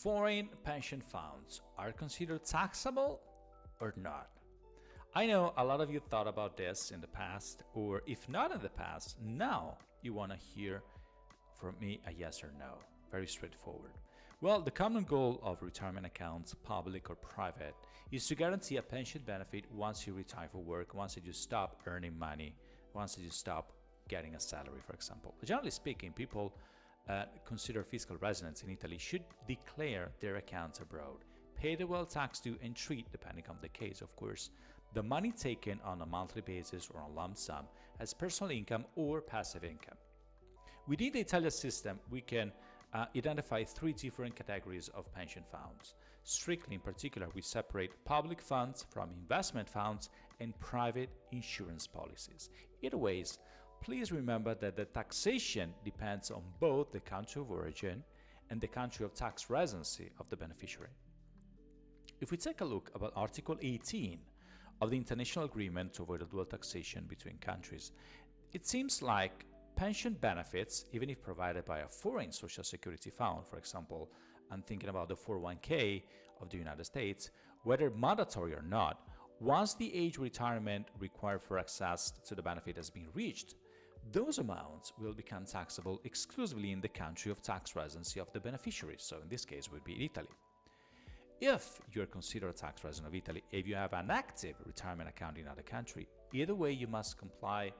Foreign pension funds are considered taxable or not? I know a lot of you thought about this in the past, or if not in the past, now you want to hear from me a yes or no. Very straightforward. Well, the common goal of retirement accounts, public or private, is to guarantee a pension benefit once you retire for work, once you stop earning money, once you stop getting a salary, for example. Generally speaking, people consider fiscal residents in Italy should declare their accounts abroad, pay the wealth tax due, and treat, depending on the case, of course, the money taken on a monthly basis or a lump sum as personal income or passive income. Within the Italian system, we can identify three different categories of pension funds. Strictly in particular, we separate public funds from investment funds and private insurance policies. Either ways, please remember that the taxation depends on both the country of origin and the country of tax residency of the beneficiary. If we take a look about Article 18 of the International Agreement to avoid a dual taxation between countries, it seems like pension benefits, even if provided by a foreign social security fund, for example, I'm thinking about the 401k of the United States, whether mandatory or not, once the age retirement required for access to the benefit has been reached, those amounts will become taxable exclusively in the country of tax residency of the beneficiary, so in this case would be Italy. If you're considered a tax resident of Italy, if you have an active retirement account in another country, either way you must comply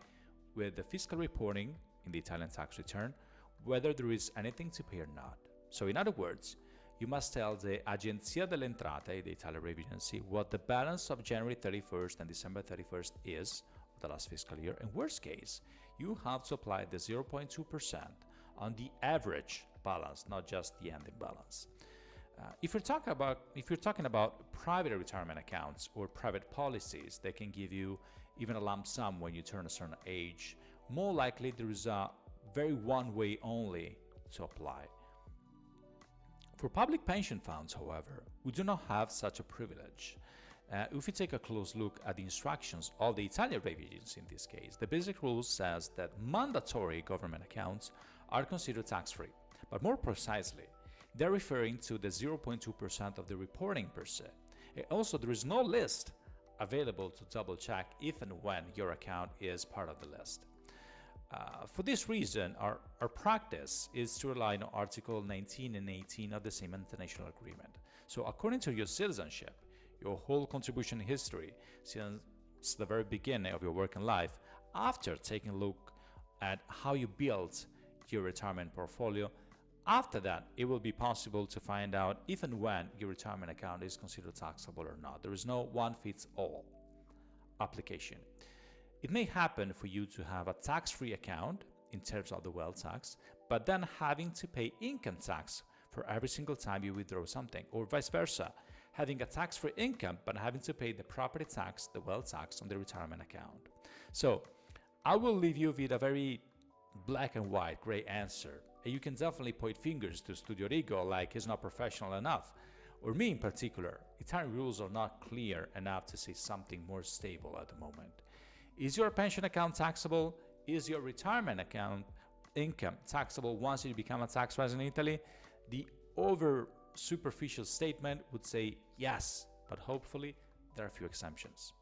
with the fiscal reporting in the Italian tax return, whether there is anything to pay or not. So in other words, you must tell the Agenzia delle Entrate, the Italian Revenue Agency, what the balance of January 31st and December 31st is of the last fiscal year. In worst case, you have to apply the 0.2% on the average balance, not just the ending balance. If you're talking about private retirement accounts or private policies, they can give you even a lump sum when you turn a certain age. More likely, there is a very one way only to apply. For public pension funds, however, we do not have such a privilege. If we take a close look at the instructions of the Italian Revenue Agency in this case, the basic rule says that mandatory government accounts are considered tax-free. But more precisely, they're referring to the 0.2% of the reporting per se. Also, there is no list available to double check if and when your account is part of the list. For this reason, our practice is to rely on Article 19 and 18 of the same international agreement. So according to your citizenship, your whole contribution history since the very beginning of your working life, after taking a look at how you built your retirement portfolio, after that, it will be possible to find out if and when your retirement account is considered taxable or not. There is no one-fits-all application. It may happen for you to have a tax-free account in terms of the wealth tax, but then having to pay income tax for every single time you withdraw something, or vice versa, having a tax-free income but having to pay the property tax, the wealth tax on the retirement account. So I will leave you with a very black and white gray answer. And you can definitely point fingers to studiorigo like he's not professional enough, or me in particular. Italian rules are not clear enough to say something more stable at the moment. Is your pension account taxable? Is your retirement account income taxable once you become a tax resident in Italy? The over superficial statement would say yes, but hopefully there are a few exemptions.